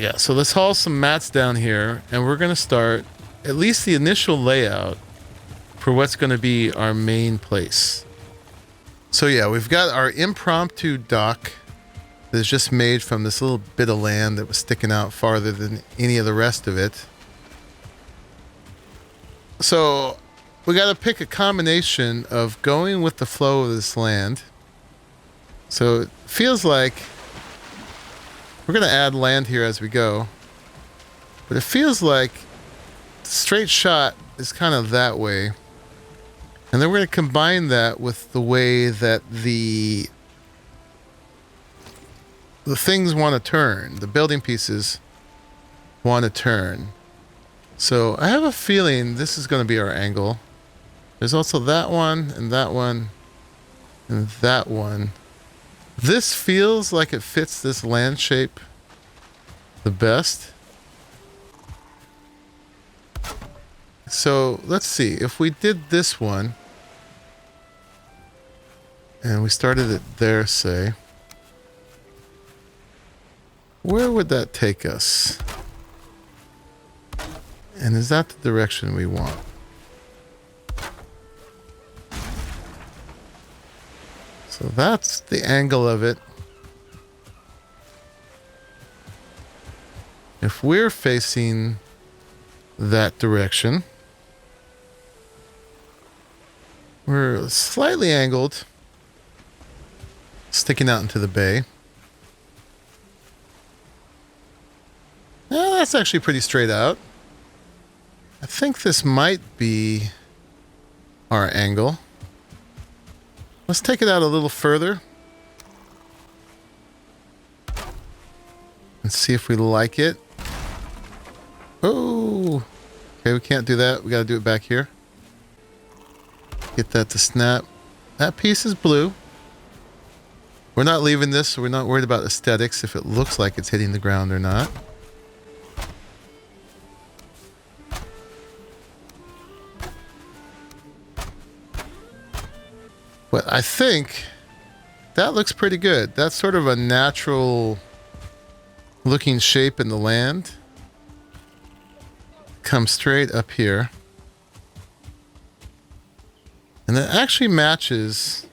Yeah, so let's haul some mats down here, and we're going to start at least the initial layout for what's going to be our main place. So yeah, we've got our impromptu dock that's just made from this little bit of land that was sticking out farther than any of the rest of it. So we got to pick a combination of going with the flow of this land. So it feels like we're going to add land here as we go, but it feels like the straight shot is kind of that way. And then we're going to combine that with the way that the things want to turn. The building pieces want to turn. So I have a feeling this is going to be our angle. There's also that one and that one and that one. This feels like it fits this land shape the best. So let's see. If we did this one and we started it there, say, where would that take us? And is that the direction we want? So that's the angle of it. If we're facing that direction, we're slightly angled, sticking out into the bay. Well, that's actually pretty straight out. I think this might be our angle. Let's take it out a little further and see if we like it. Oh, okay, we can't do that. We got to do it back here. Get that to snap. That piece is blue. We're not leaving this, so we're not worried about aesthetics if it looks like it's hitting the ground or not. But I think that looks pretty good. That's sort of a natural looking shape in the land. Come straight up here. And it actually matches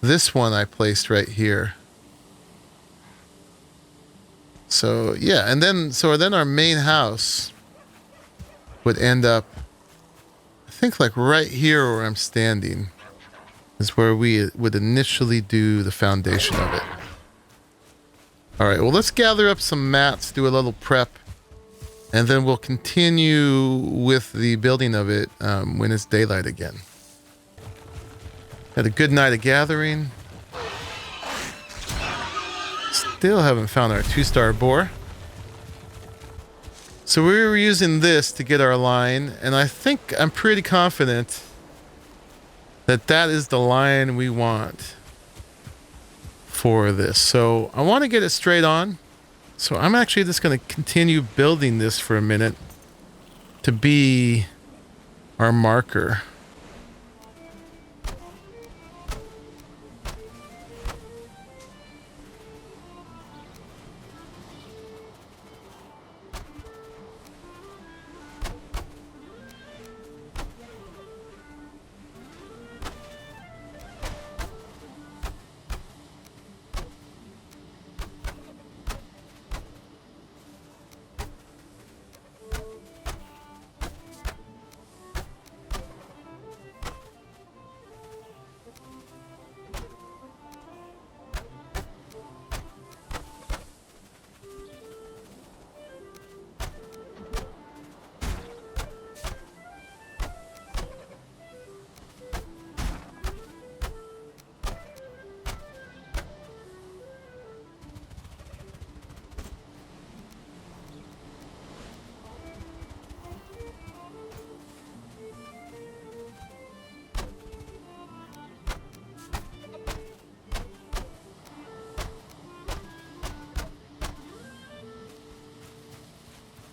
this one I placed right here. So yeah, and then our main house would end up, I think, like right here where I'm standing is where we would initially do the foundation of it. All right, well, let's gather up some mats, do a little prep, and then we'll continue with the building of it when it's daylight again. Had a good night of gathering. Still haven't found our 2-star boar. So we were using this to get our line, and I think I'm pretty confident that that is the line we want for this. So I want to get it straight on. So I'm actually just going to continue building this for a minute to be our marker.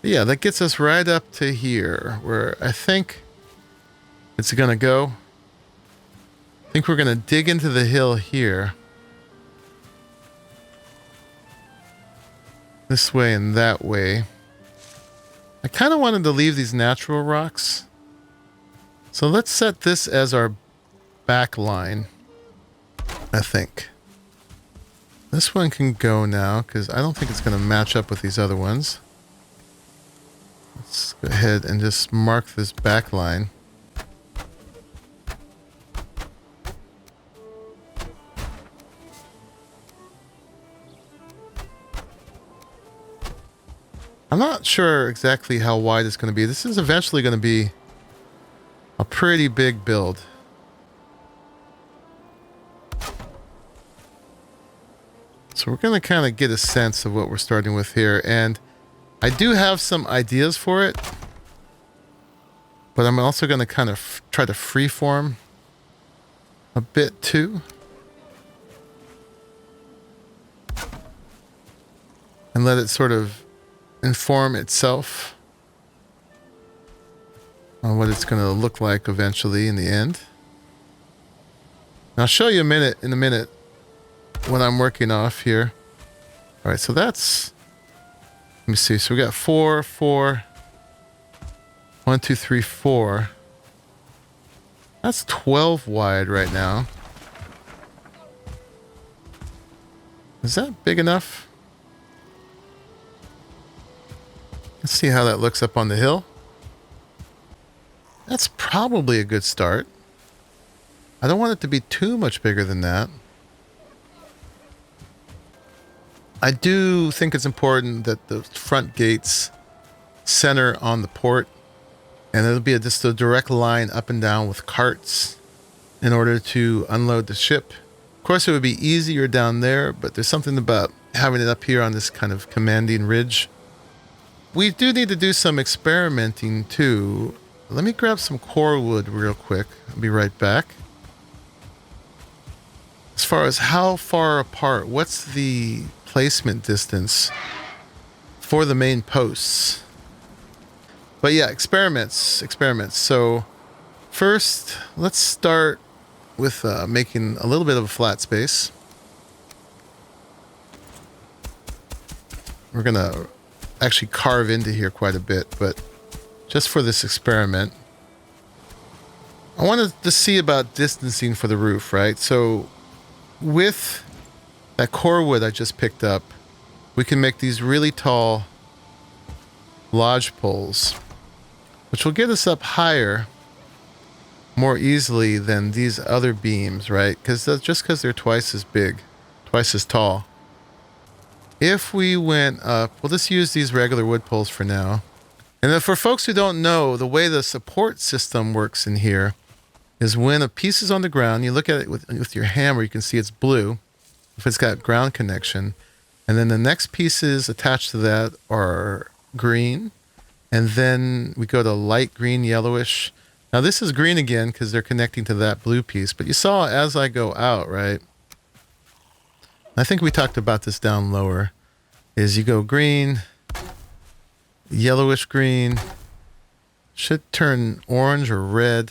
Yeah, that gets us right up to here, where I think it's going to go. I think we're going to dig into the hill here. this way and that way. I kind of wanted to leave these natural rocks. So let's set this as our back line, I think. This one can go now because I don't think it's going to match up with these other ones. Let's go ahead and just mark this back line. I'm not sure exactly how wide it's going to be. This is eventually going to be a pretty big build. So we're going to kind of get a sense of what we're starting with here. And I do have some ideas for it. But I'm also going to kind of try to freeform a bit too. And let it sort of inform itself on what it's going to look like eventually in the end. And I'll show you in a minute what I'm working off here. All right, so that's, let me see. So we got 4, 4, 1, 2, 3, 4. That's 12 wide right now. Is that big enough? Let's see how that looks up on the hill. That's probably a good start. I don't want it to be too much bigger than that. I do think it's important that the front gates center on the port, and it'll be just a direct line up and down with carts in order to unload the ship. Of course, it would be easier down there, but there's something about having it up here on this kind of commanding ridge. We do need to do some experimenting too. Let me grab some core wood real quick. I'll be right back. As far as how far apart, what's the placement distance for the main posts? But yeah, experiments. So first, let's start with making a little bit of a flat space. We're gonna actually carve into here quite a bit, but just for this experiment, I wanted to see about distancing for the roof, right? So with that core wood I just picked up, we can make these really tall lodge poles, which will get us up higher more easily than these other beams, right? Because just because they're twice as big, twice as tall. If we went up, we'll just use these regular wood poles for now. And then for folks who don't know, the way the support system works in here is when a piece is on the ground, you look at it with your hammer, you can see it's blue if it's got ground connection. And then the next pieces attached to that are green. And then we go to light green, yellowish. Now this is green again because they're connecting to that blue piece. But you saw as I go out, right? I think we talked about this down lower, is you go green, yellowish green, should turn orange or red,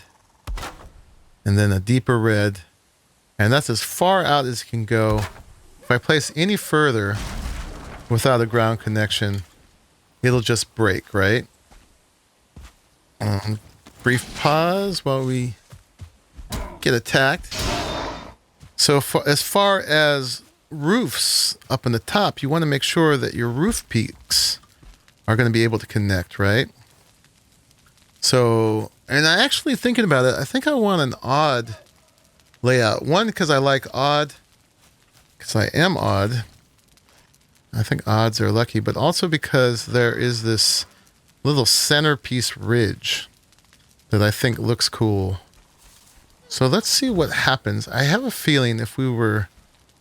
and then a deeper red. And that's as far out as it can go. If I place any further without a ground connection, it'll just break, right? Brief pause while we get attacked. So as far as roofs up in the top, you want to make sure that your roof peaks are going to be able to connect, right? So, and I actually thinking about it, I think I want an odd layout. One, because I like odd, because I am odd. I think odds are lucky, but also because there is this little centerpiece ridge that I think looks cool. So let's see what happens. I have a feeling if we were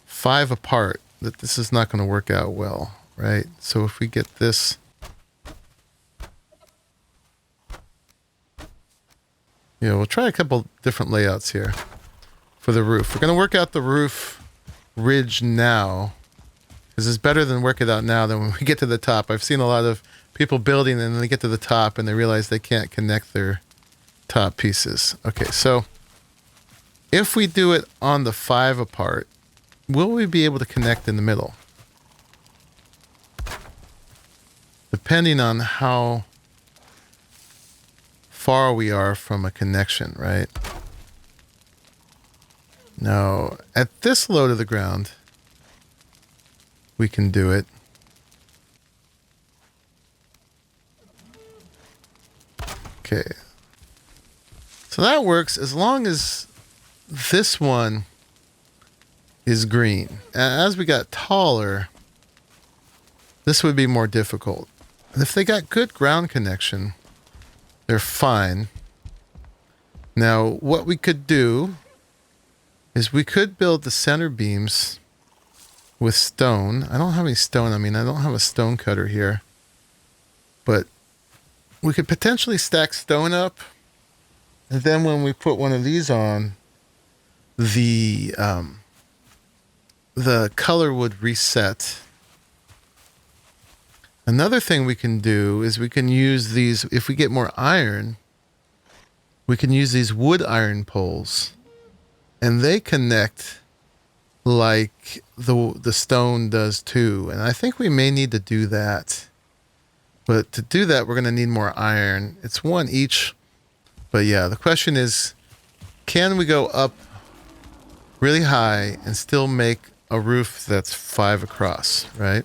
5 apart that this is not going to work out well, right? So if we get this, yeah, we'll try a couple different layouts here for the roof. We're going to work out the roof ridge now, because it's better than work it out now than when we get to the top. I've seen a lot of people building and then they get to the top and they realize they can't connect their top pieces. Okay, so if we do it on the 5 apart, will we be able to connect in the middle? depending on how far we are from a connection, right? Now, at this low to the ground, we can do it. Okay. So that works as long as this one is green. As we got taller, this would be more difficult. And if they got good ground connection, they're fine. Now, what we could do is we could build the center beams with stone. I don't have any stone. I don't have a stone cutter here. But we could potentially stack stone up. And then when we put one of these on, the color would reset. Another thing we can do is we can use these, if we get more iron, we can use these wood iron poles. And they connect like the stone does too. And I think we may need to do that. But to do that, we're going to need more iron. It's one each. But yeah, the question is, can we go up really high and still make a roof that's 5 across, right?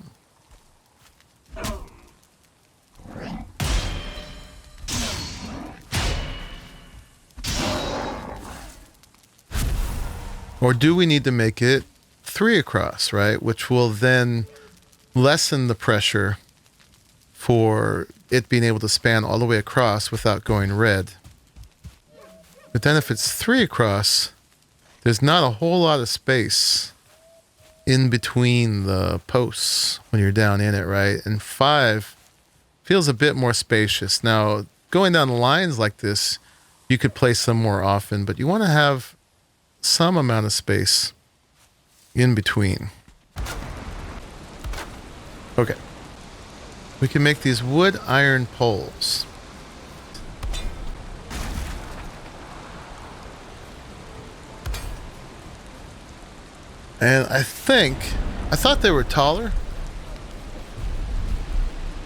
Or do we need to make it 3 across, right? Which will then lessen the pressure for it being able to span all the way across without going red. But then if it's 3 across, there's not a whole lot of space in between the posts when you're down in it, right? And 5 feels a bit more spacious. Now, going down the lines like this, you could place them more often, but you want to have some amount of space in between. Okay. We can make these wood iron poles. And I thought they were taller,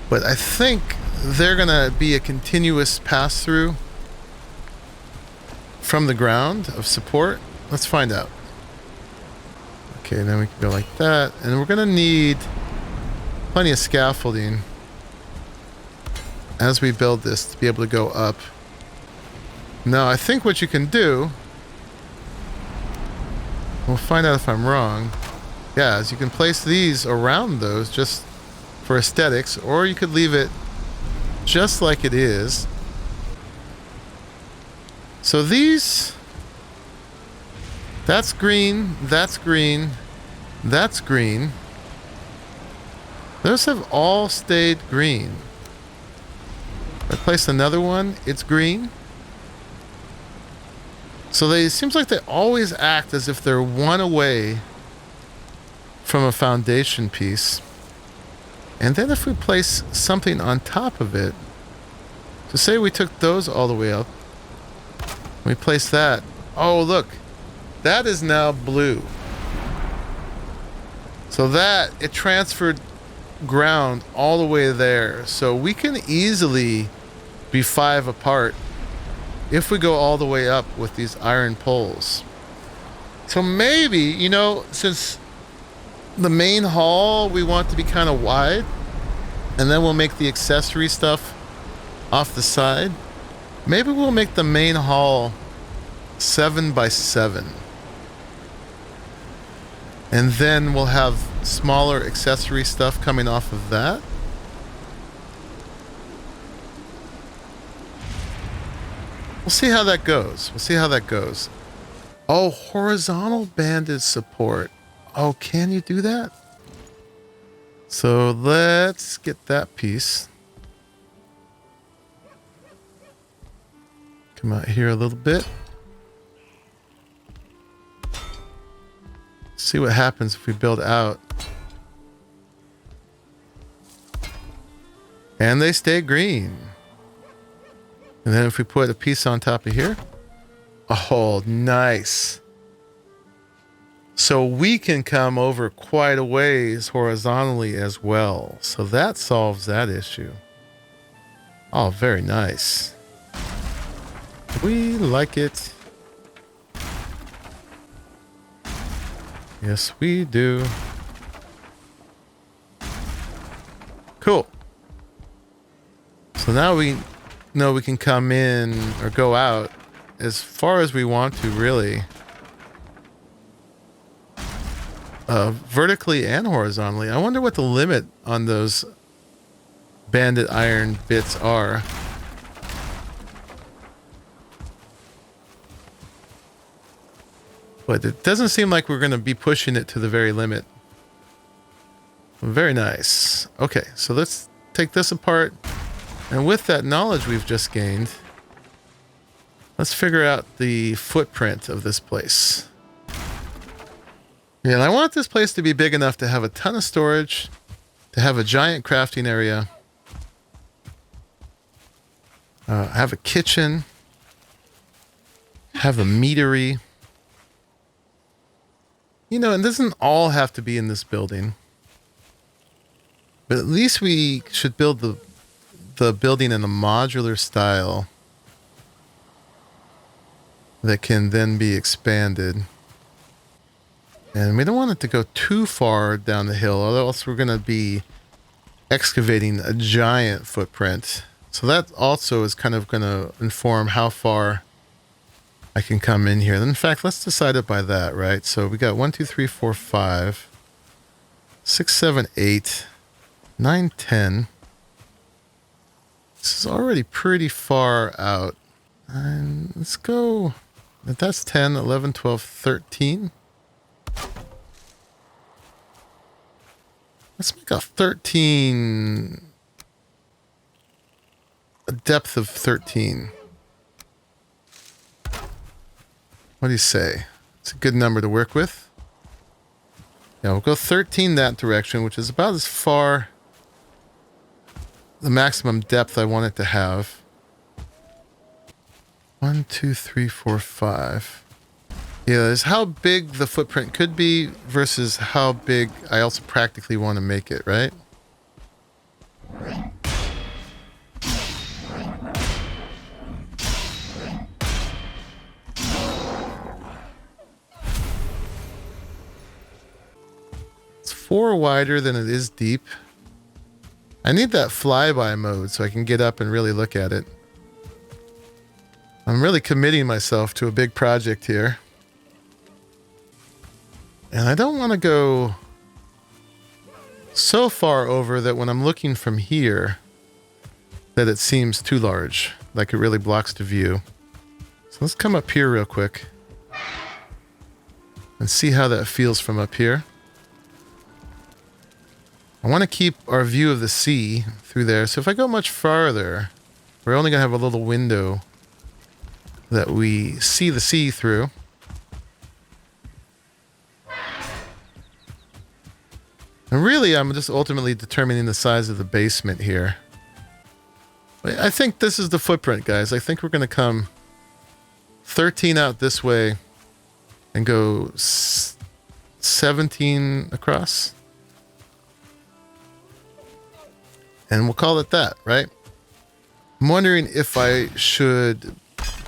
but I think they're gonna be a continuous pass through from the ground of support. Let's find out. Okay, then we can go like that. And we're gonna need plenty of scaffolding as we build this to be able to go up. Now, I think what you can do, we'll find out if I'm wrong. Yeah, is you can place these around those just for aesthetics, or you could leave it just like it is. So these, that's green, that's green, that's green. Those have all stayed green. If I place another one, it's green. So it seems like they always act as if they're one away from a foundation piece. And then if we place something on top of it, so say we took those all the way up, we place that. Oh, look, that is now blue. So that, it transferred ground all the way there. So we can easily be 5 apart if we go all the way up with these iron poles. So maybe, you know, since the main hall we want to be kind of wide, and then we'll make the accessory stuff off the side, maybe we'll make the main hall 7 by 7. And then we'll have smaller accessory stuff coming off of that. We'll see how that goes. We'll see how that goes. Oh, horizontal banded support. Oh, can you do that? So let's get that piece. Come out here a little bit. See what happens if we build out. And they stay green. And then if we put a piece on top of here. Oh, nice. So we can come over quite a ways horizontally as well. So that solves that issue. Oh, very nice. We like it. Yes, we do. Cool. So now we know we can come in or go out as far as we want to, really. Vertically and horizontally. I wonder what the limit on those banded iron bits are. But it doesn't seem like we're going to be pushing it to the very limit. Very nice. Okay, so let's take this apart. And with that knowledge we've just gained, let's figure out the footprint of this place. Yeah, and I want this place to be big enough to have a ton of storage, to have a giant crafting area, have a kitchen, have a meadery. You know, it doesn't all have to be in this building. But at least we should build the building in a modular style that can then be expanded. And we don't want it to go too far down the hill, or else we're going to be excavating a giant footprint. So that also is kind of going to inform how far I can come in here. In fact, let's decide it by that, right? So we got 1, 2, 3, 4, 5, 6, 7, 8, 9, 10. This is already pretty far out. And let's go. That's 10, 11, 12, 13. Let's make a 13. A depth of 13. What do you say? It's a good number to work with. Yeah, we'll go 13 that direction, which is about as far the maximum depth I want it to have. 1, 2, 3, 4, 5. Yeah, there's how big the footprint could be versus how big I also practically want to make it, right? It's 4 wider than it is deep. I need that flyby mode so I can get up and really look at it. I'm really committing myself to a big project here. And I don't want to go so far over that when I'm looking from here that it seems too large, like it really blocks the view. So let's come up here real quick and see how that feels from up here. I want to keep our view of the sea through there. So if I go much farther, we're only going to have a little window that we see the sea through. And really, I'm just ultimately determining the size of the basement here. I think this is the footprint, guys. I think we're going to come 13 out this way and go 17 across. And we'll call it that, right? I'm wondering if I should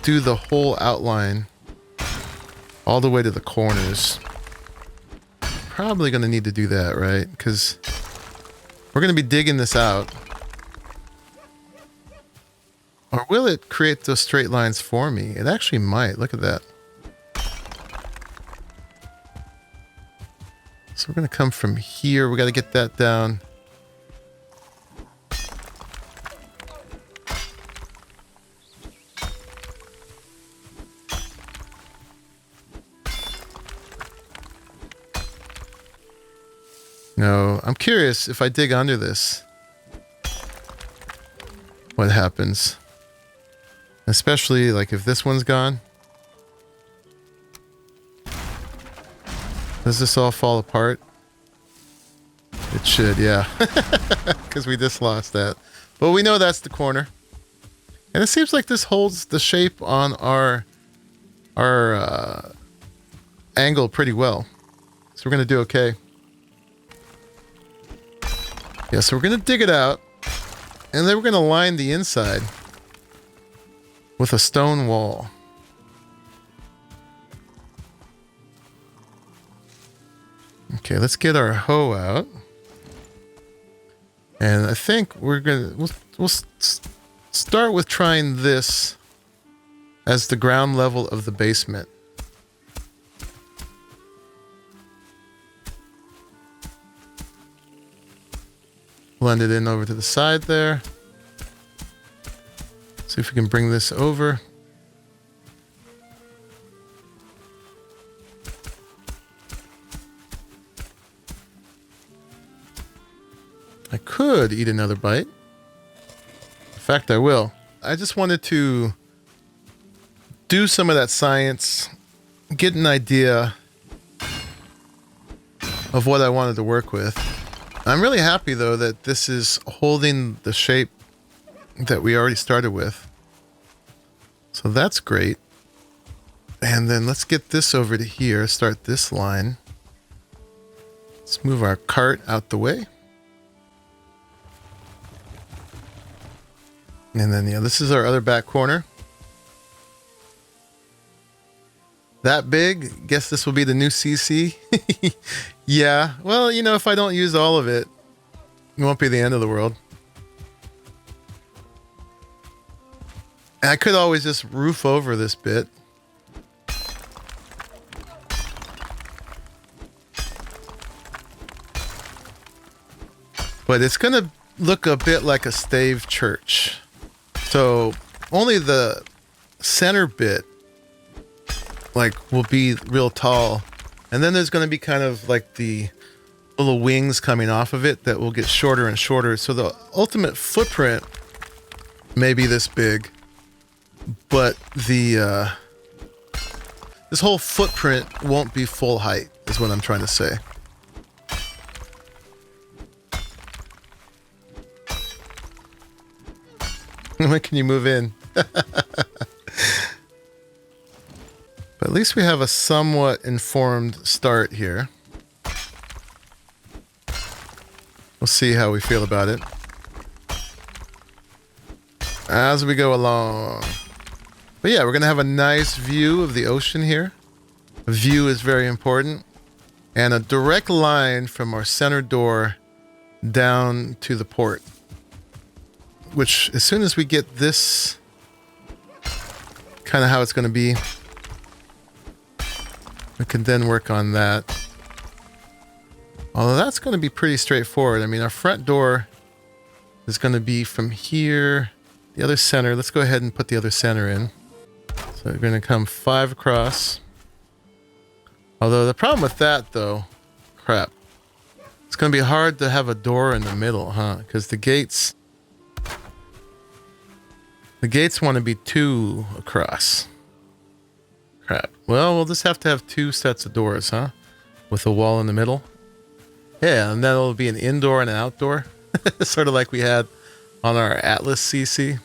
do the whole outline all the way to the corners. Probably going to need to do that, right? Because we're going to be digging this out. Or will it create those straight lines for me? It actually might. Look at that. So we're going to come from here. We got to get that down. No, I'm curious if I dig under this, what happens? Especially like if this one's gone. Does this all fall apart? It should, yeah. Because we just lost that. But we know that's the corner. And it seems like this holds the shape on our angle pretty well. So we're going to do okay. Yeah, so we're going to dig it out. And then we're going to line the inside with a stone wall. Okay, let's get our hoe out. And I think we'll start with trying this as the ground level of the basement. Blend it in over to the side there. See if we can bring this over. I could eat another bite. In fact, I will. I just wanted to do some of that science, get an idea of what I wanted to work with. I'm really happy, though, that this is holding the shape that we already started with. So that's great. And then let's get this over to here, start this line. Let's move our cart out the way. And then, yeah, this is our other back corner. That big? Guess this will be the new CC? Yeah, well, you know, if I don't use all of it, it won't be the end of the world. And I could always just roof over this bit. But it's going to look a bit like a stave church. So only the center bit will be real tall. And then there's going to be kind of like the little wings coming off of it that will get shorter and shorter. So the ultimate footprint may be this big, but the this whole footprint won't be full height, is what I'm trying to say. When can you move in? But at least we have a somewhat informed start here. We'll see how we feel about it as we go along. But yeah, we're going to have a nice view of the ocean here. A view is very important. And a direct line from our center door down to the port. Which, as soon as we get this kind of how it's going to be, we can then work on that. Although that's going to be pretty straightforward. I mean, our front door is going to be from here, the other center. Let's go ahead and put the other center in. So we're going to come 5 across. Although the problem with that, though, crap. It's going to be hard to have a door in the middle, huh? Because the gates want to be 2 across. Crap. Well, we'll just have to have 2 sets of doors, huh? With a wall in the middle. Yeah, and then it'll be an indoor and an outdoor. Sort of like we had on our Atlas CC.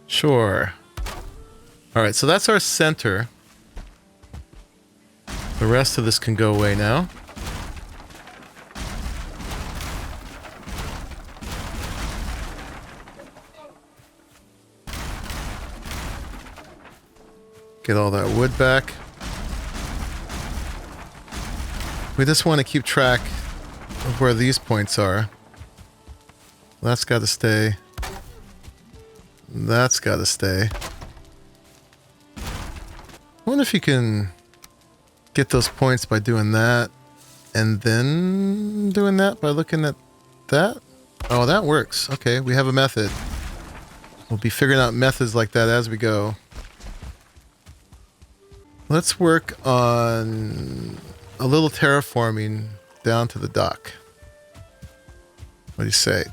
Sure. Alright, so that's our center. The rest of this can go away now. Get all that wood back. We just want to keep track of where these points are. That's got to stay. That's got to stay. I wonder if you can get those points by doing that and then doing that by looking at that. Oh, that works. Okay, we have a method. We'll be figuring out methods like that as we go. Let's work on a little terraforming down to the dock. What do you say?